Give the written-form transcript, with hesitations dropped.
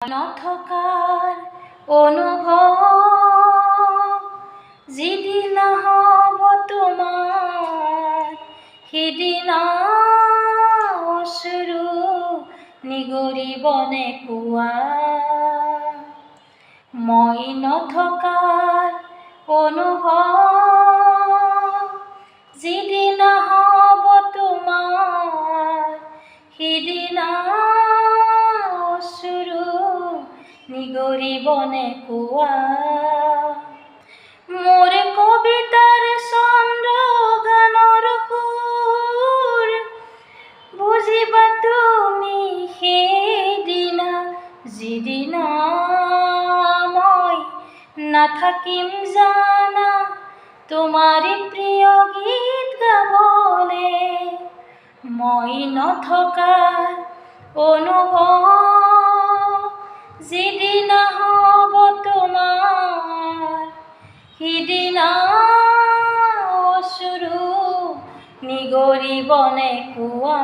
নথকাৰ অনুভৱ যিদিনা হ'ব তোমাৰ সিদিনা অশ্ৰু নিগৰিবনে কোৱা। মই নথকাৰ অনুভৱ যিদিনা হ'ব তোমাৰ সিদিনা নিগৰিবনে কোৱা। মোৰ কবিতাৰ ছন্দ গানৰ সুৰ বুজিবা তুমি সেইদিনা যিদিনা মই নাথাকিম জানা তোমাৰে প্ৰিয় গীত গাবলে। মই নথকাৰ অনুভৱ যিদিনা হ'ব তোমাৰ সিদিনা অশ্ৰু নিগৰিবনে কোৱা।